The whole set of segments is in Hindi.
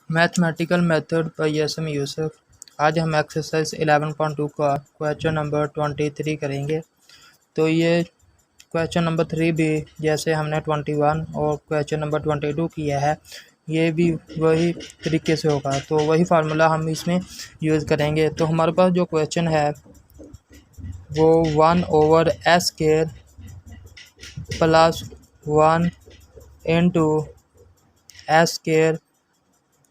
Mathematical method by SM. Yusuf. आज हम एक्सरसाइज 11.2 का क्वेश्चन नंबर 23 करेंगे। तो ये क्वेश्चन नंबर 3 भी जैसे हमने 21 और क्वेश्चन नंबर 22 किया है, ये भी वही तरीके से होगा। तो वही फार्मूला हम इसमें यूज़ करेंगे। तो हमारे पास जो क्वेश्चन है वो 1/s² plus 1 into s²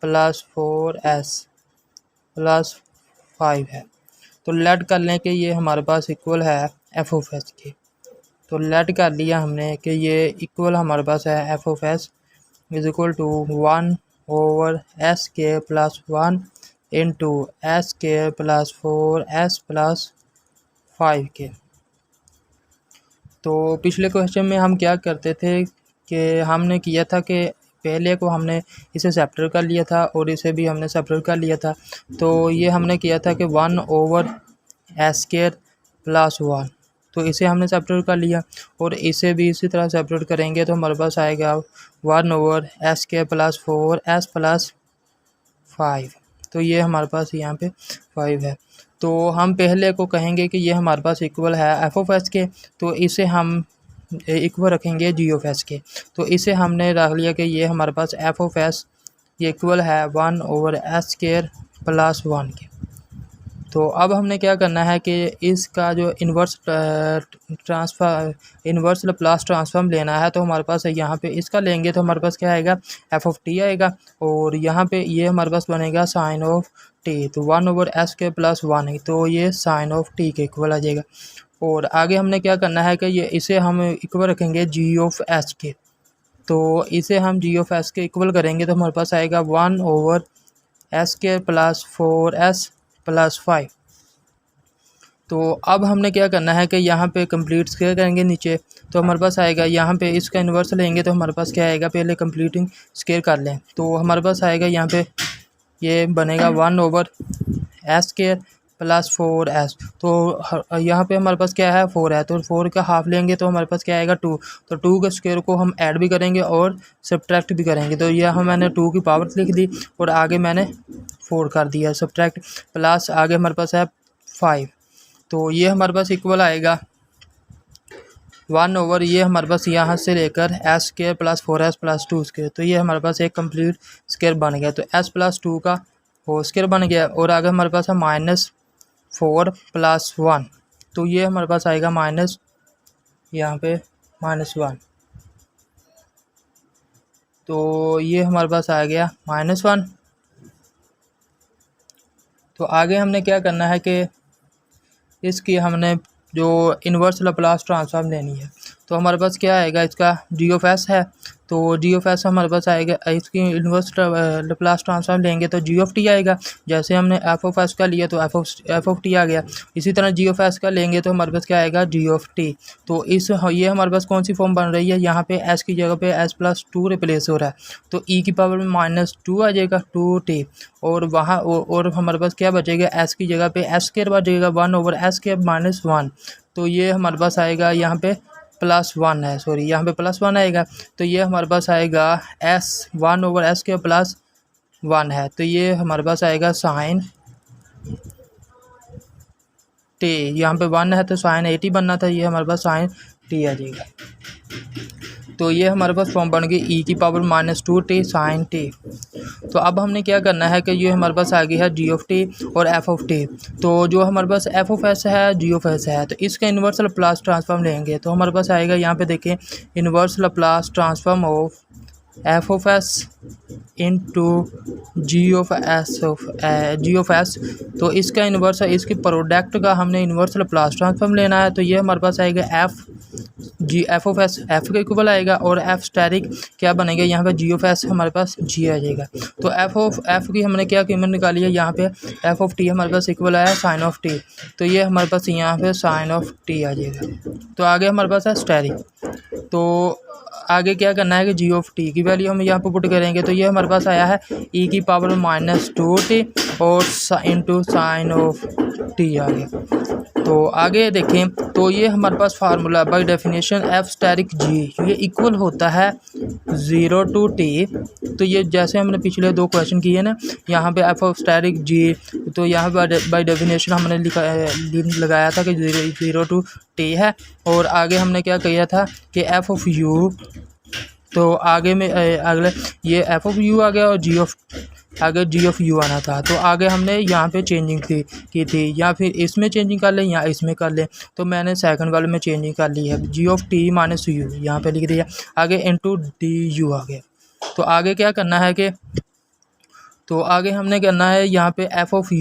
plus 4s plus 5 है। तो लेट कर लें कि ये हमारे पास इक्वल है f(s) के। तो लेट कर लिया हमने कि ये इक्वल हमारे पास है f(s) is equal to 1/s² plus 1 into s² plus 4s plus 5 के। तो पिछले क्वेश्चन में हम क्या करते थे कि हमने किया था कि पहले को हमने इसे सेपरेट कर लिया था और इसे भी हमने सेपरेट कर लिया था। तो ये हमने किया था कि 1/s² प्लस 1, तो इसे हमने सेपरेट कर लिया और इसे भी इसी तरह सेपरेट करेंगे। तो हमारे पास आएगा 1/s² प्लस 4s प्लस 5। तो ये हमारे पास यहाँ पे 5 है। तो हम पहले को कहेंगे कि ये हमारे पास इक्वल है f(s) के, तो इसे हम इक्वल रखेंगे g(s) के। तो इसे हमने रख लिया कि ये हमारे पास f(s) ये इक्वल है 1/s² प्लस 1 के। तो अब हमने क्या करना है कि इसका जो इन्वर्स लैप्लास ट्रांसफॉर्म लेना है। तो हमारे पास यहाँ पे इसका लेंगे तो हमारे पास क्या आएगा f(t) आएगा और यहाँ पे ये हमारे पास बनेगा sin ऑफ t। तो 1/s² प्लस 1 है, तो ये sin ऑफ t के इक्वल आ जाएगा। और आगे हमने क्या करना है कि ये इसे हम इक्वल रखेंगे g(s) के। तो इसे हम g(s) के इक्वल करेंगे तो हमारे पास आएगा 1/s² प्लस 4s प्लस 5। तो अब हमने क्या करना है कि यहाँ पे कंप्लीट स्क्वायर करेंगे नीचे। तो हमारे पास आएगा यहाँ पे इसका इन्वर्स लेंगे तो हमारे पास क्या आएगा, पहले कंप्लीटिंग स्क्वायर कर लें। तो हमारे पास आएगा यहाँ पे ये बनेगा 1/s² प्लस 4s। तो यहाँ पे हमारे पास क्या है 4 है, तो 4 का हाफ लेंगे तो हमारे पास क्या आएगा 2। तो 2 के स्क्वायर को हम ऐड भी करेंगे और सब्ट्रैक्ट भी करेंगे। तो यह मैंने 2 की पावर लिख दी और आगे मैंने 4 कर दिया सब्ट्रैक्ट, प्लस आगे हमारे पास है 5। तो ये हमारे पास इक्वल आएगा 1 ये हमारे पास यहाँ से लेकर s² प्लस 4s प्लस 2²। तो ये हमारे पास एक कंप्लीट स्क्वायर बन गया। तो s प्लस 2 का होल स्क्वायर बन गया और आगे हमारे पास है -4 प्लस 1। तो ये हमारे पास आएगा माइनस यहाँ पे -1। तो ये हमारे पास आ गया -1। तो आगे हमने क्या करना है कि इसकी हमने जो इन्वर्स लैप्लास ट्रांसफॉर्म लेनी है। तो हमारे पास क्या आएगा, इसका g(s) है। तो g(s) हमारे पास आएगा, इसकी इन्वर्स लैप्लास ट्रांसफॉर्म लेंगे तो g(t) आएगा। जैसे हमने f(s) का लिया तो f(t) आ गया। इसी तरह g(s) का लेंगे तो हमारे पास क्या आएगा g(t). तो ये हमारे पास कौन सी फॉर्म बन रही है, यहाँ पे s की जगह पे s प्लस 2 रिप्लेस हो रहा है। तो e की पावर में -2 आ जाएगा 2t और वहाँ और हमारे पास क्या बचेगा, s की जगह पे s² बचेगा 1/s² माइनस 1। तो ये हमारे पास आएगा यहाँ पे +1 है, सॉरी यहाँ पे +1 आएगा। तो ये हमारे पास आएगा s 1/s² प्लस 1 है। तो ये हमारे पास आएगा sin t, यहाँ पे 1 है तो sin 80 बनना था, ये हमारे पास sin t आ जाएगा। तो ये हमारे पास फॉर्म बन गई e की पावर -2t sin t। तो अब हमने क्या करना है कि ये हमारे पास आ गई है g(t) और f(t). तो जो हमारे पास f(s) है g(s) है, तो इसका इन्वर्स लैप्लास ट्रांसफॉर्म लेंगे। तो हमारे पास आएगा यहाँ पे देखें inverse Laplace transform of f(s) into g(s). तो इसका इन्वर्स है, इसके प्रोडक्ट का हमने इन्वर्स लैप्लास ट्रांसफॉर्म लेना है। तो ये हमारे पास आएगा f(s) f के इक्वल आएगा और f स्टेरिक क्या बनेगा, यहाँ पे g(s) हमारे पास g आ जाएगा। तो f की हमने क्या कीमत निकाली है, यहाँ पे f(t) हमारे पास इक्वल आया sin ऑफ t। तो ये हमारे पास यहाँ पे sin ऑफ t आ जाएगा। तो आगे हमारे पास है स्टेरिक। तो आगे क्या करना है कि g(t) की वैल्यू हम यहाँ पे पुट करेंगे। तो ये हमारे पास आया है e की पावर -2t और इंटू sin ऑफ t आ गया। तो आगे देखें तो ये हमारे पास formula by definition F static G ये इक्वल होता है 0 टू टी। तो ये जैसे हमने पिछले 2 क्वेश्चन किए ना, यहाँ पे एफ ऑफ स्टैटिक जी, तो यहाँ पे बाय डेफिनेशन हमने लगाया था कि 0 टू टी है। और आगे हमने क्या किया था कि एफ ऑफ यू, तो आगे में अगले ये एफ ऑफ यू आ गया और आगे जी ऑफ यू आना था। तो आगे हमने यहाँ पे चेंजिंग की थी, या फिर इसमें चेंजिंग कर लें या इसमें कर लें। तो मैंने सेकंड वाले में चेंजिंग कर ली है, जी ऑफ टी माइनस यू यहाँ पे लिख दिया, आगे इनटू डी यू आ गया। तो आगे क्या करना है कि तो आगे हमने करना है यहाँ पे एफ ऑफ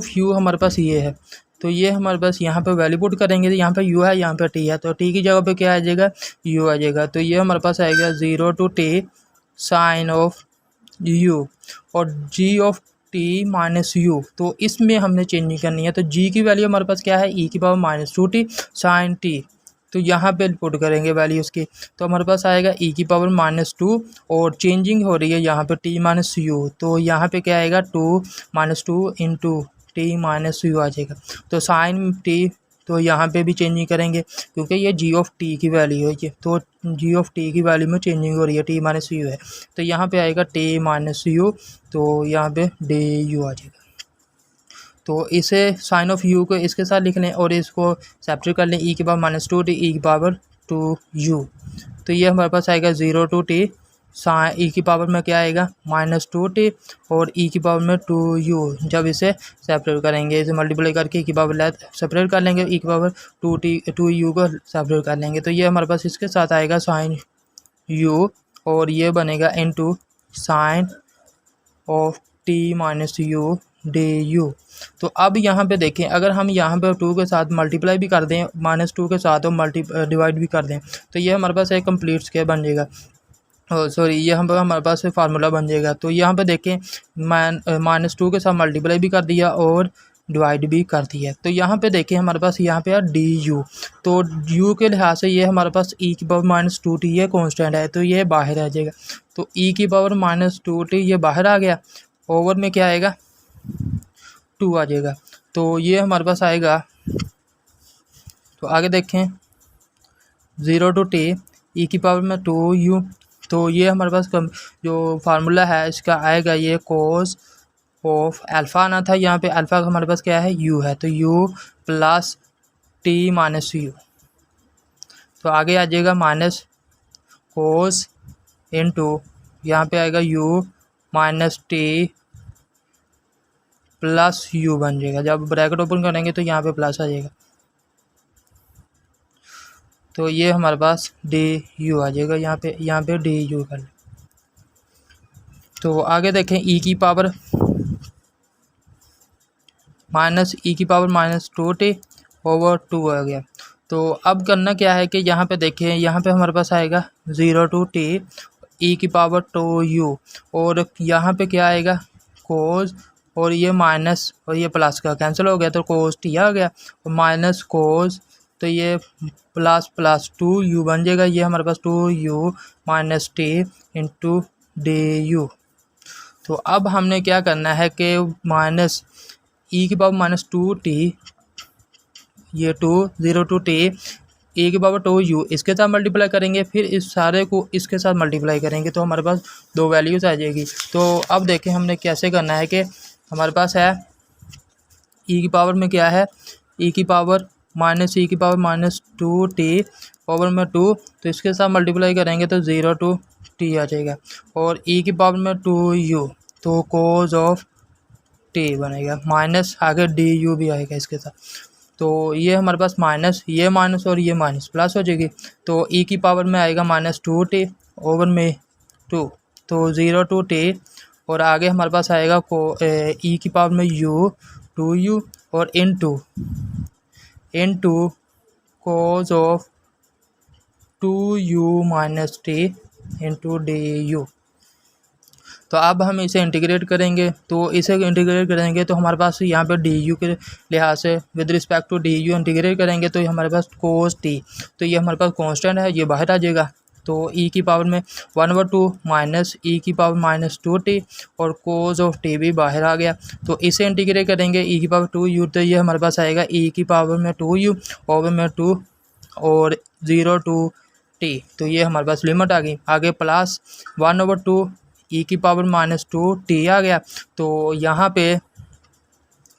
यू हमारे पास ये है, तो ये हमारे पास यहाँ पे वैल्यू पुट करेंगे। तो यहाँ पे यू है, यहाँ पे टी है, तो टी की जगह पे क्या आ जाएगा, यू आ जाएगा। तो ये हमारे पास आएगा 0 to t sine of u और g of t minus u. तो इसमें हमने चेंजिंग करनी है। तो जी की वैल्यू हमारे पास क्या है, ई की पावर -2t साइन टी। तो यहाँ पे पुट करेंगे वैल्यू उसकी, तो हमारे पास आएगा ई की पावर -2 और चेंजिंग हो रही है यहाँ पे टी माइनस यू। तो यहाँ पे क्या आएगा 2 -2 इंटू टी माइनस यू आ जाएगा। तो साइन टी, तो यहाँ पे भी चेंजिंग करेंगे क्योंकि ये जी ऑफ टी की वैल्यू है ये, तो जी ऑफ टी की वैल्यू में चेंजिंग हो रही है, टी माइनस यू है। तो यहाँ पे आएगा टी माइनस यू, तो यहाँ पे डी यू आ जाएगा। तो इसे साइन ऑफ यू को इसके साथ लिख लें और इसको सेपरेट कर लें, ई की पावर -2t ई की पावर 2u। तो ये हमारे पास आएगा 0 टू टी साइन ई की पावर में क्या आएगा -2t और ई की पावर में 2u। जब इसे सेपरेट करेंगे, इसे मल्टीप्लाई करके ई की पावर सेपरेट कर लेंगे, ई की पावर 2u को सेपरेट कर लेंगे। तो ये हमारे पास इसके साथ आएगा साइन यू और ये बनेगा into sine of t minus U D you. तो अब यहाँ पे देखें, अगर हम यहाँ पे 2 के साथ मल्टीप्लाई भी कर दें -2 के साथ और डिवाइड भी कर दें, तो ये हमारे पास एक कंप्लीट स्क्वायर बन जाएगा। सॉरी, ये हमारे पास फार्मूला बन जाएगा। तो यहाँ पे देखें -2 के साथ मल्टीप्लाई भी कर दिया और डिवाइड भी कर दिया। तो यहाँ पे देखें हमारे पास यहाँ पे है डी यू। तो यू के लिहाज से ये हमारे पास ई की पावर -2t ये कॉन्स्टेंट है, तो ये बाहर आ जाएगा। तो ई की पावर -2t ये बाहर आ गया, ओवर में क्या आएगा 2 आ जाएगा। तो ये हमारे पास आएगा, तो आगे देखें 0 टू टी ई की पावर में 2u। तो ये हमारे पास जो फार्मूला है इसका आएगा ये कोस ऑफ अल्फ़ा आना था, यहाँ पे अल्फ़ा का हमारे पास क्या है u है, तो u plus T minus u. तो आगे आ जाएगा माइनस कोस इंटू यहाँ पे आएगा u minus T plus you बन जाएगा। जब ब्रैकेट ओपन करेंगे तो यहाँ पे प्लस आ जाएगा, तो ये हमारे पास डी यू आ जाएगा। यहाँ पे डी यू कर लें। तो आगे देखें ई की पावर -2t ओवर 2 आ गया। तो अब करना क्या है कि यहाँ पे देखें, यहाँ पे हमारे पास आएगा 0 टू टी ई की पावर 2u और यहाँ पे क्या आएगा कोस और ये माइनस और ये प्लस का कैंसिल हो गया, तो कोस टी आ गया और माइनस कोस, तो ये प्लस 2u बन जाएगा। ये हमारे पास 2u minus T into D you. तो अब हमने क्या करना है कि माइनस ई की पावर -2t ये 0 टू टी ए की पावर 2u इसके साथ मल्टीप्लाई करेंगे, फिर इस सारे को इसके साथ मल्टीप्लाई करेंगे, तो हमारे पास 2 वैल्यूज़ आ जाएगी। तो अब देखें हमने कैसे करना है कि हमारे पास है ई की पावर में क्या है, ई की पावर -e की पावर -2t ओवर में 2, तो इसके साथ मल्टीप्लाई करेंगे तो 0 टू टी आ जाएगा और ई की पावर में 2u, तो कोस ऑफ टी बनेगा, माइनस आगे डी यू भी आएगा इसके साथ। तो ये हमारे पास माइनस, ये माइनस और ये माइनस प्लस हो जाएगी। तो ई की पावर में आएगा -2t ओवर में 2, तो 0 टू टी और आगे हमारे पास आएगा ई की पावर में u 2u और into cos of 2u minus T into D you. तो अब हम इसे इंटीग्रेट करेंगे, तो इसे इंटीग्रेट करेंगे तो हमारे पास यहाँ पे डी यू के लिहाज से with respect to d u integrate करेंगे तो हमारे पास कोस टी, तो ये हमारे पास कांस्टेंट है, ये बाहर आ जाएगा। तो ई की पावर में 1/2 माइनस ई की पावर माइनस 2t और कोज ऑफ टी भी बाहर आ गया। तो इसे इंटीग्रेट करेंगे ई की पावर 2u, तो ये हमारे पास आएगा ई की पावर में 2u ओवर में 2 और 0 to t। तो ये हमारे पास लिमिट आ गई। आगे प्लस 1/2 ई की पावर माइनस 2t आ गया। तो यहाँ पे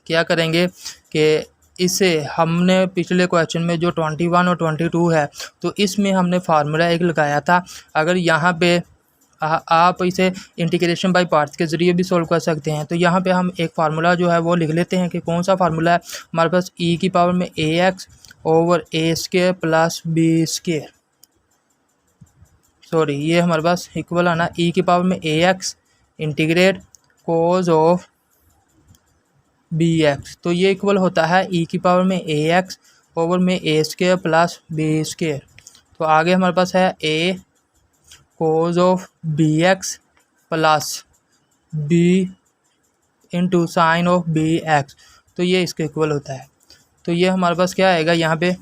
क्या करेंगे कि इसे हमने पिछले क्वेश्चन में जो 21 और 22 है तो इसमें हमने फार्मूला एक लगाया था। अगर यहाँ पे आप इसे इंटीग्रेशन बाय पार्ट्स के ज़रिए भी सॉल्व कर सकते हैं। तो यहाँ पे हम एक फार्मूला जो है वो लिख लेते हैं कि कौन सा फार्मूला है हमारे पास, ई की पावर में ax over A square plus B square, sorry ये हमारे पास इक्वल आना ई की पावर में ax integrate cos of b x. तो ये इक्वल होता है ई की पावर में ax ओवर में a square plus B square. तो आगे हमारे पास है a cos of b x plus b into sine of b x. तो ये इसके इक्वल होता है। तो ये हमारे पास क्या आएगा यहाँ पे,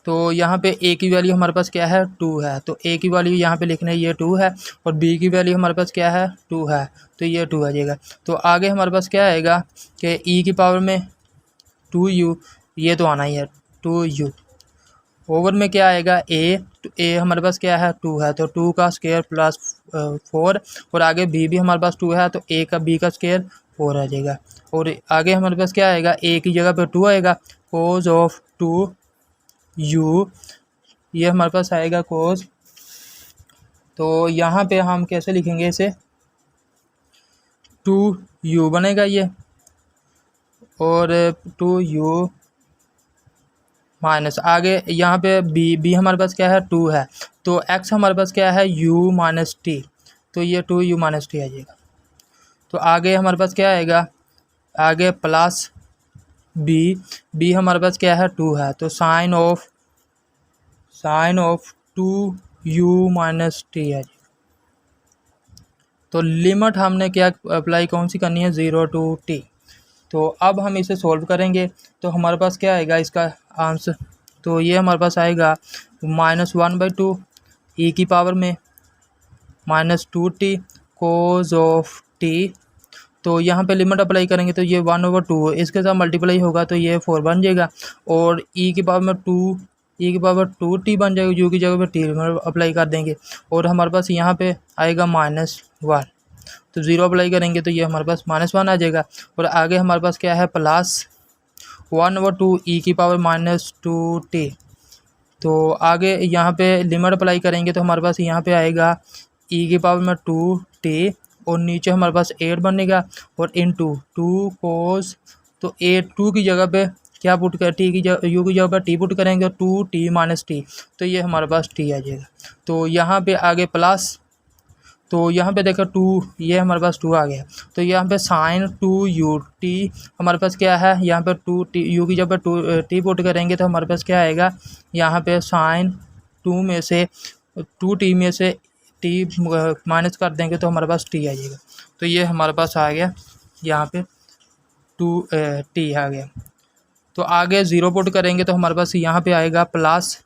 तो यहाँ पे a की वैल्यू हमारे पास क्या है 2 है, तो a की वैल्यू यहाँ पे लिखना है ये 2 है और b की वैल्यू हमारे पास क्या है 2 है, तो ये 2 आ जाएगा। तो आगे हमारे पास क्या आएगा कि e की पावर में 2u, ये तो आना ही है 2u ओवर में क्या आएगा a हमारे पास क्या है 2 है, तो 2 का स्क्वायर प्लस 4 और आगे b भी हमारे पास 2 है तो a का b का स्क्वायर 4 आ जाएगा। और आगे हमारे पास क्या आएगा a की जगह पे 2 आएगा कोज ऑफ 2u, ये हमारे पास आएगा कोज। तो यहाँ पे हम कैसे लिखेंगे इसे, 2u बनेगा ये और 2u माइनस आगे यहाँ पे b हमारे पास क्या है 2 है, तो x हमारे पास क्या है u माइनस टी, तो ये 2u माइनस टी आ जाएगा। तो आगे हमारे पास क्या आएगा, आगे प्लस b हमारे पास क्या है 2 है, तो sine of 2u minus T आ जाएगा। तो लिमिट हमने क्या अप्लाई कौन सी करनी है 0 to t। तो अब हम इसे सॉल्व करेंगे तो हमारे पास क्या आएगा इसका आंसर, तो ये हमारे पास आएगा -1/2 ई की पावर में -2t कोज ऑफ टी। तो यहाँ पे लिमिट अप्लाई करेंगे तो ये 1/2 इसके साथ मल्टीप्लाई होगा तो ये 4 बन जाएगा और ई की पावर में 2t बन जाएगा, यू की जगह पे टी अप्लाई कर देंगे और हमारे पास यहाँ पे आएगा -1, तो 0 अप्लाई करेंगे तो ये हमारे पास -1 आ जाएगा। और आगे हमारे पास क्या है प्लस 1/2 ई की पावर -2t। तो आगे यहाँ पे लिमिट अप्लाई करेंगे तो हमारे पास यहाँ पे आएगा ई की पावर में 2t और नीचे हमारे पास 8 बनेगा और इनटू 2 कोस, तो 2 की जगह पे क्या पुट कर टी की जगह यू की जगह पर टी पुट करेंगे 2t माइनस टी, तो ये हमारे पास टी आ जाएगा। तो यहाँ पे आगे प्लस, तो यहाँ पे देखो 2, ये हमारे पास 2 आ गया, तो यहाँ पे साइन 2ut हमारे पास क्या है, यहाँ पे 2t यू की जब 2t पुट करेंगे तो हमारे पास क्या आएगा, यहाँ पे साइन 2 में से 2t में से t माइनस कर देंगे तो हमारे पास t आ जाएगा। तो ये हमारे पास आ गया यहाँ पे 2t आ गया। तो आगे 0 पुट करेंगे तो हमारे पास यहाँ पे आएगा प्लस,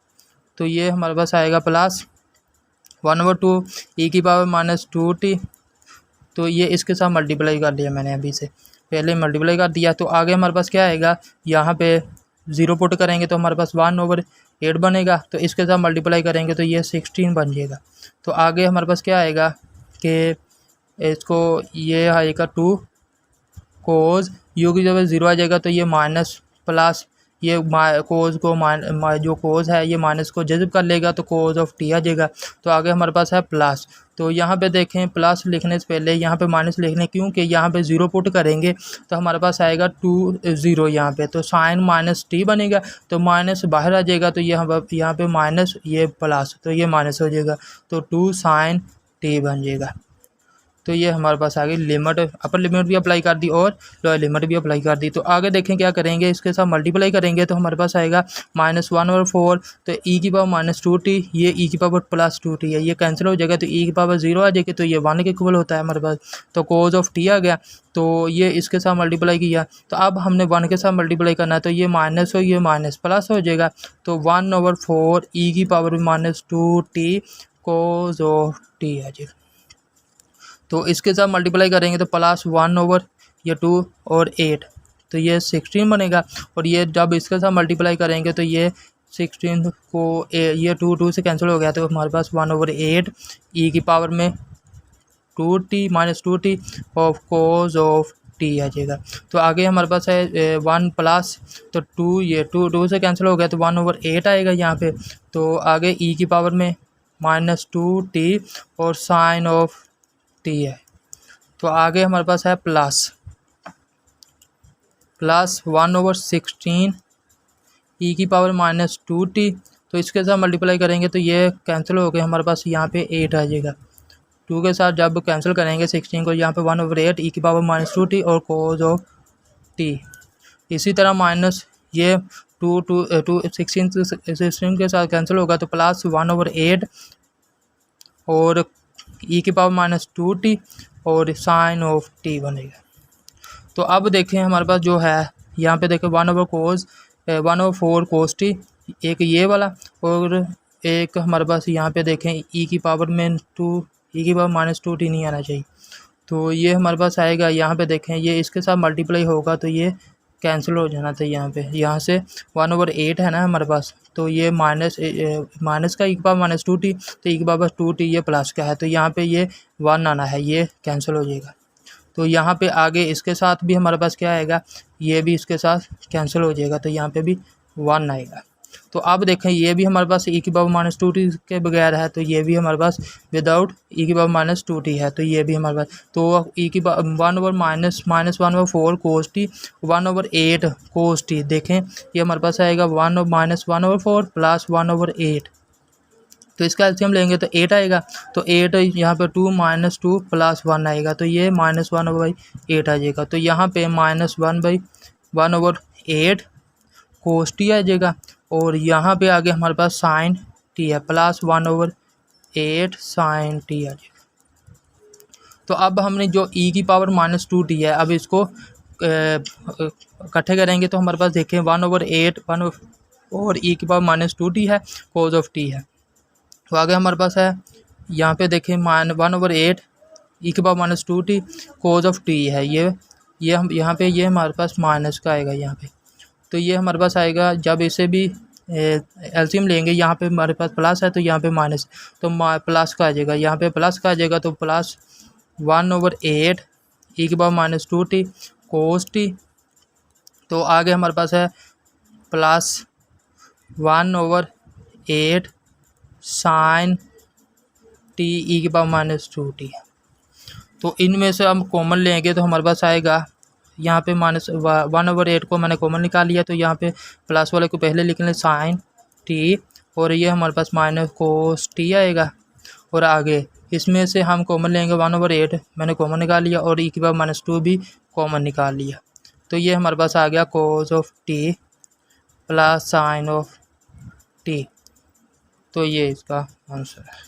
तो ये हमारे पास आएगा प्लस 1/2 ई की पावर -2t। तो ये इसके साथ मल्टीप्लाई कर लिया मैंने, अभी से पहले मल्टीप्लाई कर दिया। तो आगे हमारे पास क्या आएगा, यहाँ पे 0 पुट करेंगे तो हमारे पास 1/8 बनेगा, तो इसके साथ मल्टीप्लाई करेंगे तो ये 16 बन जाएगा। तो आगे हमारे पास क्या आएगा कि इसको ये आएगा 2 कोज यू की जगह 0 आ जाएगा, तो ये माइनस प्लस ये कोज को जो कोज है ये माइनस को जज़ब कर लेगा तो कोज ऑफ टी आ जाएगा। तो आगे हमारे पास है प्लस, तो यहाँ पे देखें प्लस लिखने से पहले यहाँ पे माइनस लिखने, क्योंकि यहाँ पे 0 पुट करेंगे तो हमारे पास आएगा 2 यहाँ पे, तो साइन -t बनेगा, तो माइनस बाहर आ जाएगा, तो ये यहाँ पे माइनस ये प्लस, तो ये माइनस हो जाएगा, तो 2 sin t बन जाएगा। तो ये हमारे पास आ गई लिमिट, अपर लिमिट भी अप्लाई कर दी और लोअर लिमिट भी अप्लाई कर दी। तो आगे देखें क्या करेंगे, इसके साथ मल्टीप्लाई करेंगे तो हमारे पास आएगा -1/4, तो e की पावर -2t, ये e की पावर +2t है, ये कैंसिल हो जाएगा तो e की पावर 0 आ जाएगी, तो ये 1 के इक्वल होता है हमारे पास। तो cos ऑफ t आ गया, तो ये इसके साथ मल्टीप्लाई किया, तो अब हमने 1 के साथ मल्टीप्लाई करना है, तो ये माइनस हो, ये माइनस प्लस हो जाएगा, तो 1/4 e की power -2t cos of t आ जाएगा। तो इसके साथ मल्टीप्लाई करेंगे तो +1 ये 2 और 8, तो ये 16 बनेगा। और ये जब इसके साथ मल्टीप्लाई करेंगे तो ये 16 को ये 2 से कैंसिल हो गया, तो हमारे पास 1/8 e की पावर में 2t -2t of cos of t आ जाएगा। तो आगे हमारे पास है 1 प्लस, तो 2, ये 2 से कैंसिल हो गया तो 1/8 आएगा यहाँ पे। तो आगे e की पावर में -2t और साइन ऑफ t है। तो आगे हमारे पास है प्लस 1/16 e की पावर -2t, तो इसके साथ मल्टीप्लाई करेंगे तो ये कैंसिल हो गया, हमारे पास यहाँ पे 8 आ जाएगा। 2 के साथ जब कैंसिल करेंगे 16 को, यहाँ पे 1/8 e की पावर -2t और cos ऑफ t। इसी तरह माइनस ये 16 के साथ कैंसिल होगा तो +1/8 और e की पावर -2t और साइन ऑफ t बनेगा। तो अब देखें हमारे पास जो है यहाँ पे देखें 1/4 cos t, एक ये वाला, और एक हमारे पास यहाँ पे देखें e की पावर में e की पावर -2t नहीं आना चाहिए, तो ये हमारे पास आएगा। यहाँ पे देखें ये इसके साथ मल्टीप्लाई होगा तो ये कैंसिल हो जाना था, यहाँ से 1/8 है ना हमारे पास, तो ये माइनस का e की पावर -2t, तो e की पावर 2t ये प्लस का है, तो यहाँ पे ये 1 आना है, ये कैंसिल हो जाएगा। तो यहाँ पे आगे इसके साथ भी हमारे पास क्या आएगा, ये भी इसके साथ कैंसिल हो जाएगा, तो यहाँ पे भी 1 आएगा। तो अब देखें ये भी हमारे पास e की पावर -2t के बगैर है, तो ये भी हमारे पास विदाउट e की पावर -2t है, तो ये भी हमारे पास, तो e की power -1/4 cos t 1/8 cos t, देखें ये हमारे पास आएगा 1/4 प्लस 1/8, तो इसका एलसीएम लेंगे तो 8 आएगा, तो 8 यहाँ पे 2 -2 प्लस 1 आएगा, तो ये -1/8 आ जाएगा। तो यहाँ पे -1/8 cos t आ जाएगा, और यहाँ पे आगे हमारे पास साइन t है, +1/8 साइन t आ जाएगा। तो अब हमने जो e की पावर -2t है, अब इसको इकट्ठे करेंगे तो हमारे पास देखें 1/8 और e की पावर -2t है, cos ऑफ t है। तो आगे हमारे पास है यहाँ पे देखें 1/8 e की power -2t cos of t है, ये हम यहाँ पे ये हमारे पास माइनस का आएगा यहाँ पे, तो ये हमारे पास आएगा। जब इसे भी एलसीएम लेंगे, यहाँ पे हमारे पास प्लस है तो यहाँ पे माइनस, तो प्लस का आ जाएगा, यहाँ पे प्लस का आ जाएगा, तो प्लस 1/8 e की पावर -2t cos t, तो आगे हमारे पास है प्लस 1/8 साइन t e की पावर -2t। तो इनमें से हम कॉमन लेंगे तो हमारे पास आएगा यहाँ पे -1/8 को मैंने कॉमन निकाल लिया, तो यहाँ पे प्लस वाले को पहले लिख लें साइन t, और ये हमारे पास -cos t आएगा, और आगे इसमें से हम कॉमन लेंगे 1/8 मैंने कॉमन निकाल लिया, और e की पावर -2 भी कॉमन निकाल लिया, तो ये हमारे पास आ गया cos of t plus sign of t। तो ये इसका आंसर है।